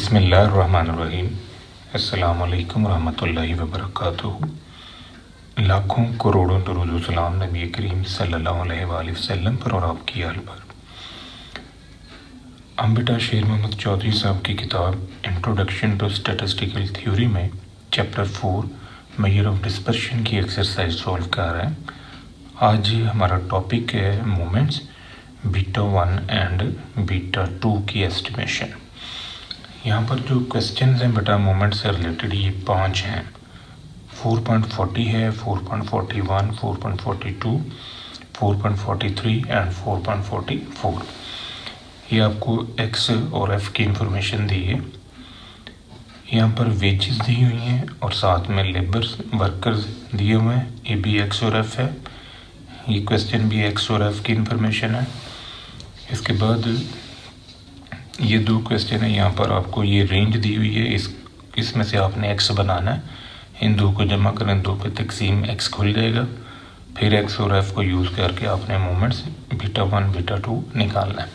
बिस्मिल्लाहिर्रहमानिर्रहीम। अस्सलामुअलैकुम रहमतुल्लाहि व बरकातुहू। लाखों करोड़ों दुरूद व सलाम नबी करीम सल्लल्लाहु अलैहि वसल्लम पर और आपकी आल पर। हम बेटा शेर मोहम्मद चौधरी साहब की किताब इंट्रोडक्शन टू स्टैटिस्टिकल थ्योरी में चैप्टर 4 मेजर ऑफ डिस्पर्शन की एक्सरसाइज सॉल्व कर रहे हैं। आज हमारा टॉपिक है मोमेंट्स बीटा 1 एंड बीटा 2 की एस्टिमेशन। यहाँ पर जो क्वेश्चंस हैं बेटा मोमेंट से रिलेटेड ये 5 हैं। 4.40 है, 4.41, 4.42, 4.43 एंड 4.44। ये आपको एक्स और एफ की इंफॉर्मेशन दी है। यहाँ पर वेजेस दी हुई हैं और साथ में लेबर्स वर्कर्स दिए हुए हैं। ये भी एक्स और एफ है। ये क्वेश्चन भी एक्स और एफ की इंफॉर्मेशन है। इसके बाद ये दो क्वेश्चन है। यहाँ पर आपको ये रेंज दी हुई है, इसमें से आपने एक्स बनाना है। इन दो को जमा करें, 2 पे तकसीम एक्स खुल जाएगा। फिर एक्स और एफ को यूज़ करके आपने मोमेंट्स बीटा 1 बीटा 2 निकालना है।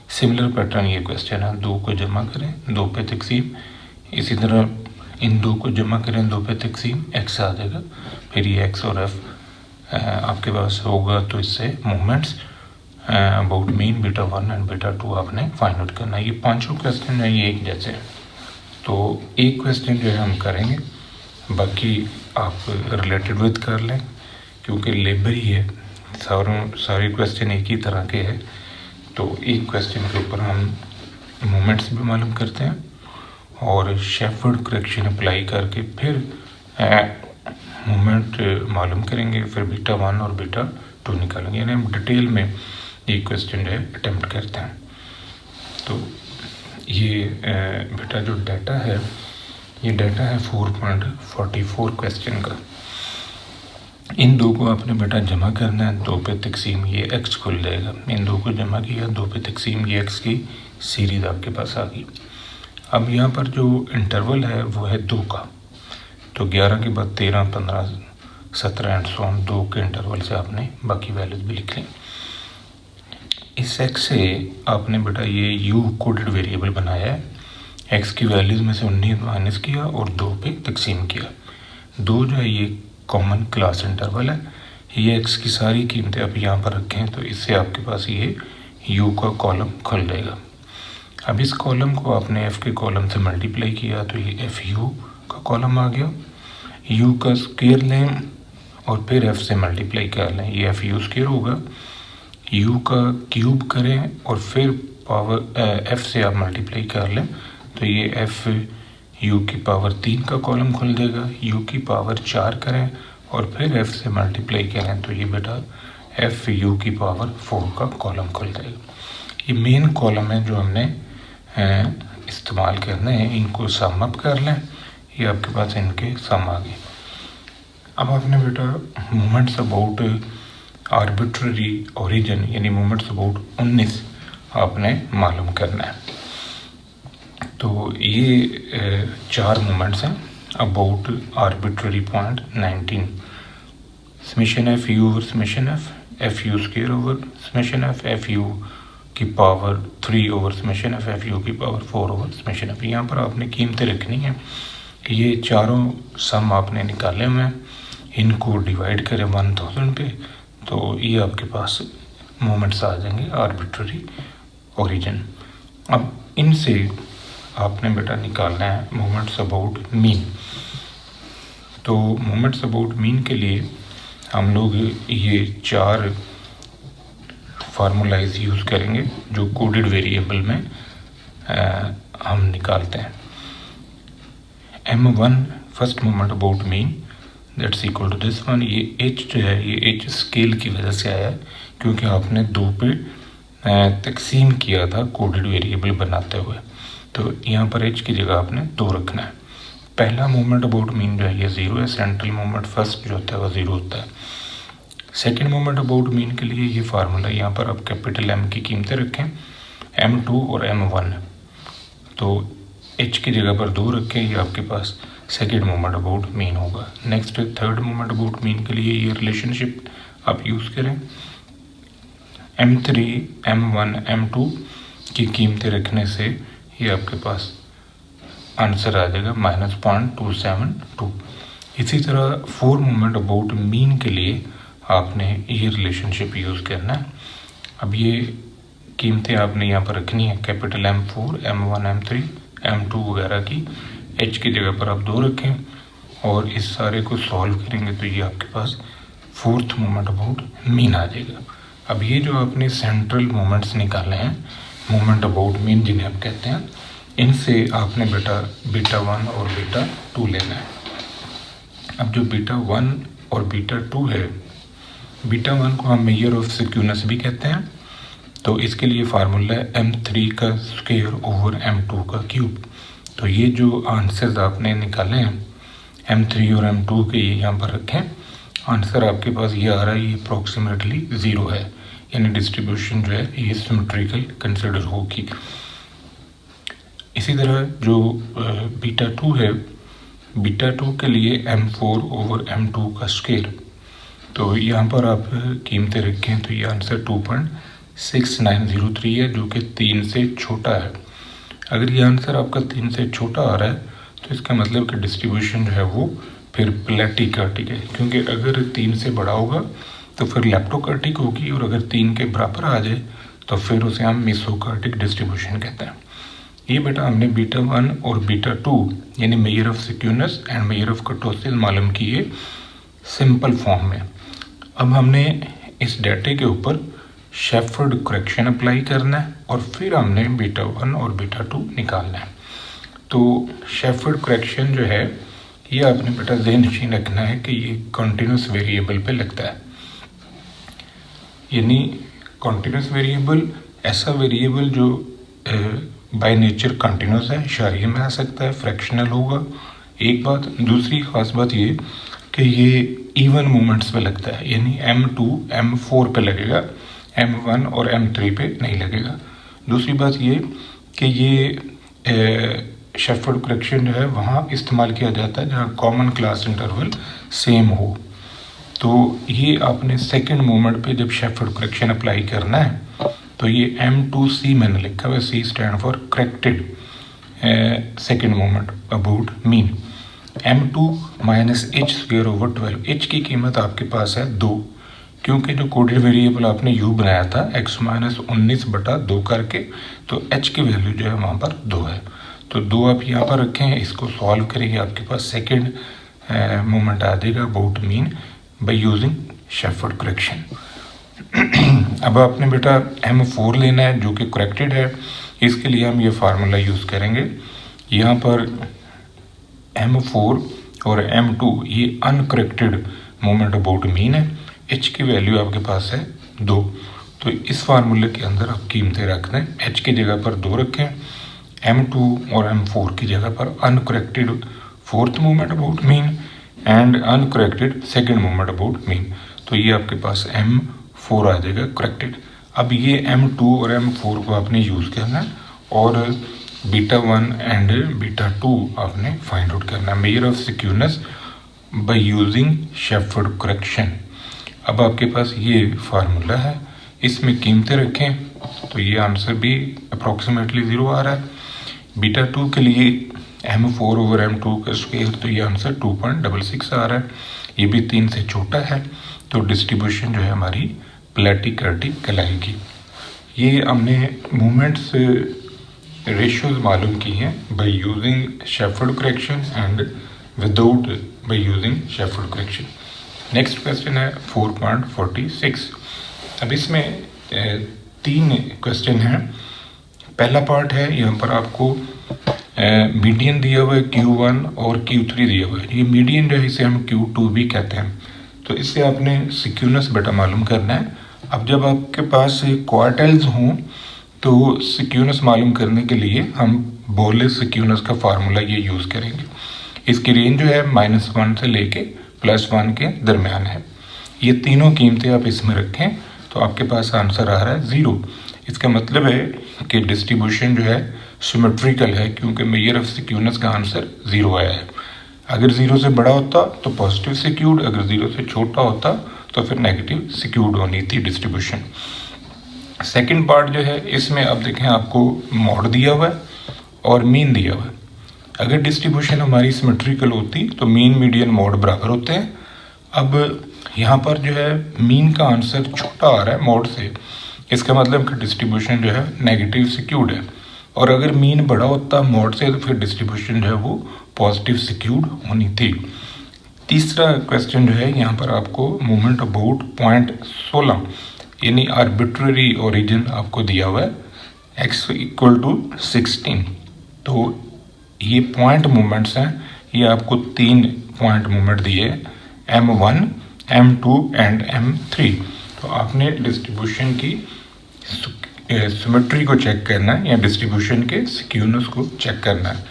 सिमिलर पैटर्न ये क्वेश्चन है, 2 को जमा करें, 2 पे तकसीम, इसी तरह इन 2 को जमा करें, 2 पे तकसीम एक्स आ जाएगा। फिर ये एक्स और एफ आपके पास होगा, तो इससे moments about mean beta 1 and beta 2 आपने फाइंड आउट करना है। ये पांचों क्वेश्चन हैं ये एक जैसे, तो एक क्वेश्चन जो है हम करेंगे, बाकी आप रिलेटेड विद कर लें क्योंकि लेबर ही है। सारे क्वेश्चन एक ही तरह के हैं, तो एक क्वेश्चन के ऊपर हम मोमेंट्स भी मालूम करते हैं और शेफर्ड करेक्शन अप्लाई करके फिर मोमेंट मालूम करेंगे, फिर बीटा 1 और बीटा 2 निकालेंगे। यानी हम डिटेल में ये क्वेश्चन जो है अटेम्प्ट करते हैं। तो ये बेटा जो डाटा है, ये डाटा है 4.44 क्वेश्चन का। इन 2 को आपने बेटा जमा करना है, 2 पे तकसीम ये एक्स खुल जाएगा। इन 2 को जमा किया, 2 पे तकसीम ये एक्स की सीरीज आपके पास आ गई। अब यहाँ पर जो इंटरवल है वो है 2 का, तो 11 के बाद 13, 15, 17 एंड सो ऑन 2 के इंटरवल से आपने बाकी वैल्यूज भी लिख ली। इस एक्स से आपने बेटा ये यू कोडेड वेरिएबल बनाया है। एक्स की वैल्यूज़ में से 19 माइनस किया और 2 पे तकसीम किया। 2 जो है ये कॉमन क्लास इंटरवल है। ये एक्स की सारी कीमतें आप यहाँ पर रखें, तो इससे आपके पास ये यू का कॉलम खुल जाएगा। अब इस कॉलम को आपने एफ़ के कॉलम से मल्टीप्लाई किया, तो ये एफ़ यू का कॉलम आ गया। यू का स्क्वायर लें और फिर एफ़ से मल्टीप्लाई कर लें, ये एफ़ यू स्क्वायर होगा। यू का क्यूब करें और फिर पावर एफ से आप मल्टीप्लाई कर लें, तो ये एफ यू की पावर 3 का कॉलम खुल जाएगा। यू की पावर 4 करें और फिर एफ से मल्टीप्लाई करें, तो ये बेटा एफ यू की पावर 4 का कॉलम खुल जाएगा। ये मेन कॉलम है जो हमने इस्तेमाल करने हैं। इनको सम अप कर लें, ये आपके पास इनके सम आ गए। अब आपने बेटा मोमेंट्स अबाउट आर्बिट्ररी ओरिजिन यानी मोमेंट्स अबाउट 19 आपने मालूम करना है। तो ये 4 मोमेंट्स हैं about arbitrary point 19। Summation F U over summation F U square over summation F U की power 3 over summation F U की पावर 4 ओवर समेशन एफ। यहाँ पर आपने कीमतें रखनी है। ये चारों सम आपने निकाले हुए हैं, इनको डिवाइड करें 1000 पे, तो ये आपके पास मोमेंट्स आ जाएंगे आर्बिट्ररी ओरिजिन। अब इनसे आपने बेटा निकालना है मोमेंट्स अबाउट मीन। तो मोमेंट्स अबाउट मीन के लिए हम लोग ये 4 फार्मूलाइज यूज़ करेंगे जो कोडेड वेरिएबल में हम निकालते हैं। M1 first moment about mean that's equal to this one. ये h जो है ये h स्केल की वजह से आया है क्योंकि आपने 2 पे तकसीम किया था कोडेड वेरिएबल बनाते हुए, तो यहाँ पर h की जगह आपने 2 रखना है। पहला मोमेंट अबाउट मीन जो है ये 0 है। सेंट्रल मोमेंट फर्स्ट जो होता है वो 0 होता है। सेकेंड मोमेंट अबाउट मीन के लिए ये फार्मूला, यहाँ पर आप कैपिटल M की कीमतें रखें, M2 और M1, तो h की जगह पर 2 रखें, ये आपके पास सेकेंड मोमेंट अबाउट मीन होगा। Next third moment about mean के लिए ये रिलेशनशिप आप यूज़ करें, M3, M1, M2 की कीमतें रखने से ये आपके पास आंसर आ जाएगा -0.272। इसी तरह 4 मोमेंट अबाउट मीन के लिए आपने ये रिलेशनशिप यूज़ करना है। अब ये कीमतें आपने यहाँ पर रखनी है, capital M4, M1, M3, M2 वगैरह की। H की जगह पर आप 2 रखें और इस सारे को सॉल्व करेंगे तो ये आपके पास 4th मोमेंट अबाउट मीन आ जाएगा। अब ये जो आपने सेंट्रल मोमेंट्स निकाले हैं, मोमेंट अबाउट मीन जिन्हें आप कहते हैं, इनसे आपने बीटा 1 और बीटा 2 लेना है। अब जो बीटा 1 और बीटा 2 है, बीटा 1 को हम मेजर ऑफ सिक्यूनेस भी कहते हैं, तो इसके लिए फार्मूला है M3 का स्क्वायर ओवर M2 का क्यूब। तो ये जो आंसर्स आपने निकाले हैं M3 और M2 के, ये यहाँ पर रखें। आंसर आपके पास ये आ रहा है, ये अप्रॉक्सीमेटली 0 है, यानी डिस्ट्रीब्यूशन जो है ये सिमेट्रिकल कंसिडर होगी। इसी तरह जो बीटा 2 है, बीटा 2 के लिए M4 ओवर M2 का स्क्वायर, तो यहाँ पर आप कीमतें रखें तो ये आंसर 2.6903 है, जो कि 3 से छोटा है। अगर ये आंसर आपका 3 से छोटा आ रहा है तो इसका मतलब कि डिस्ट्रीब्यूशन जो है वो फिर प्लेटिकार्टिक है, क्योंकि अगर 3 से बड़ा होगा तो फिर लेप्टोकार्टिक होगी, और अगर 3 के बराबर आ जाए तो फिर उसे हम मेसोकार्टिक डिस्ट्रीब्यूशन कहते हैं। ये बेटा हमने बीटा 1 और बीटा 2 यानी measure of skewness and measure of kurtosis मालूम किए सिंपल फॉर्म में। अब हमने इस डाटे के ऊपर शेफर्ड करेक्शन अप्लाई करना है और फिर हमने बीटा 1 और बीटा 2 निकालना है। तो शेफर्ड करेक्शन जो है ये आपने बेटा ध्यान रखना है कि ये कॉन्टिन्यूस वेरिएबल पे लगता है, यानी कॉन्टिन्यूस वेरिएबल ऐसा वेरिएबल जो बाय नेचर कंटिन्यूस है, इशारे में आ सकता है, फ्रैक्शनल होगा, एक बात। दूसरी खास बात ये कि ये इवन मोमेंट्स पे लगता है, यानी M2 M4 पे लगेगा, M1 और M3 पे नहीं लगेगा। दूसरी बात ये कि ये शेफर्ड करेक्शन जो है वहाँ इस्तेमाल किया जाता है जहाँ कॉमन क्लास इंटरवल सेम हो। तो ये आपने सेकंड मोमेंट पे जब शेफर्ड करेक्शन अप्लाई करना है तो ये M2C मैंने लिखा हुआ है, C stand for corrected second moment about mean. M2 minus H square over 12, H की कीमत आपके पास है 2, क्योंकि जो कोडेड वेरिएबल आपने U बनाया था x माइनस 19/2 करके, तो H की वैल्यू जो है वहाँ पर 2 है। तो 2 आप यहाँ पर रखें, इसको सॉल्व करेंगे, आपके पास सेकंड मोमेंट आ जाएगा about mean by using Sheppard correction. अब आपने बेटा M4 लेना है जो कि करेक्टेड है, इसके लिए हम ये फार्मूला यूज़ करेंगे। यहाँ पर M4 और M2 ये अनकरेक्टेड मोमेंट अबाउट मीन है, H की वैल्यू आपके पास है 2। तो इस फार्मूले के अंदर आप कीमतें रख दें, H की जगह पर 2 रखें, M2 और M4 की जगह पर uncorrected 4th moment about mean and uncorrected second moment about mean. तो ये आपके पास M4 आ जाएगा करेक्टेड। अब ये M2 और M4 को आपने यूज़ करना है और बीटा 1 एंड बीटा 2 आपने फाइंड आउट करना है, measure of skewness by using Sheppard correction. अब आपके पास ये फार्मूला है, इसमें कीमतें रखें तो ये आंसर भी अप्रॉक्सीमेटली 0 आ रहा है। बीटा 2 के लिए M4 ओवर M2 का स्क्वायर, तो ये आंसर 2.66 आ रहा है, ये भी 3 से छोटा है, तो डिस्ट्रीब्यूशन जो है हमारी प्लेटिकार्टिक कहलाएगी। ये हमने मोमेंट्स रेशियोज मालूम की हैं bye using Sheppard correction and without bye using Sheppard correction. Next question है 4.46। अब इसमें 3 क्वेश्चन हैं। पहला पार्ट है, यहाँ पर आपको मीडियन दिया हुआ है Q1 और Q3 दिया हुआ है। ये मीडियन जो है इसे हम Q2 भी कहते हैं। तो इससे आपने सिक्यूनेस बेटा मालूम करना है। अब जब आपके पास क्वार्टाइल्स हों तो सिक्यूनेस मालूम करने के लिए हम बोलेस सिक्यूनेस का फार्मूला ये यूज़ करेंगे। इसकी रेंज जो है -1 से लेके +1 के दरमियान है। ये तीनों कीमतें आप इसमें रखें तो आपके पास आंसर आ रहा है 0। इसका मतलब है कि डिस्ट्रीब्यूशन जो है सिमेट्रिकल है, क्योंकि मेजर ऑफ सिक्यूनेस का आंसर 0 आया है। अगर 0 से बड़ा होता तो पॉजिटिव सिक्यूड, अगर 0 से छोटा होता तो फिर नेगेटिव सिक्यूड होनी थी डिस्ट्रीब्यूशन। सेकंड पार्ट जो है इसमें अब देखें आपको मॉड दिया हुआ है और मीन दिया हुआ है। अगर डिस्ट्रीब्यूशन हमारी सिमेट्रिकल होती तो मीन मीडियन मॉड बराबर होते हैं। अब यहाँ पर जो है मीन का आंसर छोटा आ रहा है मॉड से, इसका मतलब कि डिस्ट्रीब्यूशन जो है नेगेटिव सिक्यूड है। और अगर मीन बड़ा होता मॉड से तो फिर डिस्ट्रीब्यूशन जो है वो पॉजिटिव सिक्यूड होनी थी। तीसरा क्वेश्चन जो है यहाँ पर आपको मोमेंट अबाउट पॉइंट 16 यानी आर्बिट्ररी ओरिजिन आपको दिया हुआ है x = 16। तो ये पॉइंट मोमेंट्स हैं, ये आपको 3 पॉइंट मोमेंट दिए m1, m2 एंड m3। तो आपने डिस्ट्रीब्यूशन की सिमेट्री को चेक करना है या डिस्ट्रीब्यूशन के सिक्यूनेस को चेक करना है।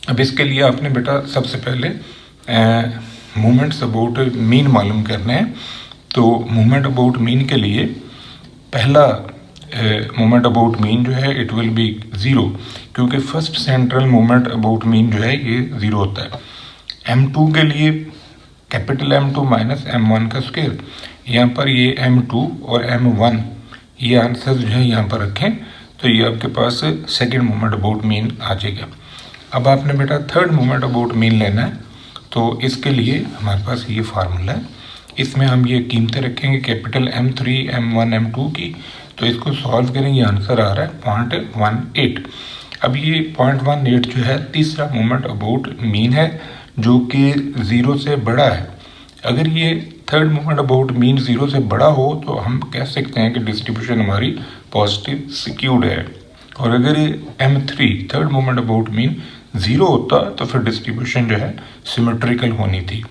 अब इसके लिए आपने बेटा सबसे पहले मोमेंट्स अबाउट मीन मालूम करना है। तो मोमेंट अबाउट मीन के लिए पहला मोमेंट अबाउट मीन जो है इट विल बी 0, क्योंकि first central moment about mean जो है ये 0 होता है। m2 के लिए कैपिटल M2 माइनस m1 का स्क्वायर, यहाँ पर ये m2 और m1 ये आंसर जो है यहाँ पर रखें तो ये आपके पास सेकंड मोमेंट अबाउट मीन आ जाएगा। अब आपने बेटा थर्ड मोमेंट अबाउट मीन लेना है। तो इसके लिए हमारे पास ये फार्मूला है, इसमें हम ये कीमतें रखेंगे कैपिटल M3, M1, M2 की। तो इसको सॉल्व करेंगे, आंसर आ रहा है 0.18। अब ये 0.18 जो है तीसरा मोमेंट अबाउट मीन है जो कि 0 से बड़ा है। अगर ये थर्ड मोमेंट अबाउट मीन 0 से बड़ा हो तो हम कह सकते हैं कि डिस्ट्रीब्यूशन हमारी पॉजिटिव सिक्यूड है। और अगर ये m3 third moment about mean 0 होता तो फिर डिस्ट्रीब्यूशन जो है सिमेट्रिकल होनी थी।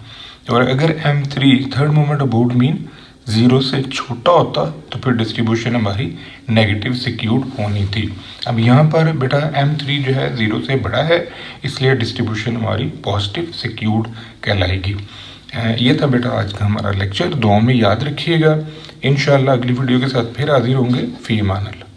और अगर m3 third moment about mean 0 से छोटा होता तो फिर डिस्ट्रीब्यूशन हमारी नेगेटिव सिक्यूड होनी थी। अब यहाँ पर बेटा m3 जो है 0 से बड़ा है, इसलिए डिस्ट्रीब्यूशन हमारी पॉजिटिव सिक्यूड कहलाएगी। ये था बेटा आज का हमारा लेक्चर। दुआ में याद रखिएगा। इंशाल्लाह अगली वीडियो के साथ फिर हाजिर होंगे। फी अमान अल्लाह।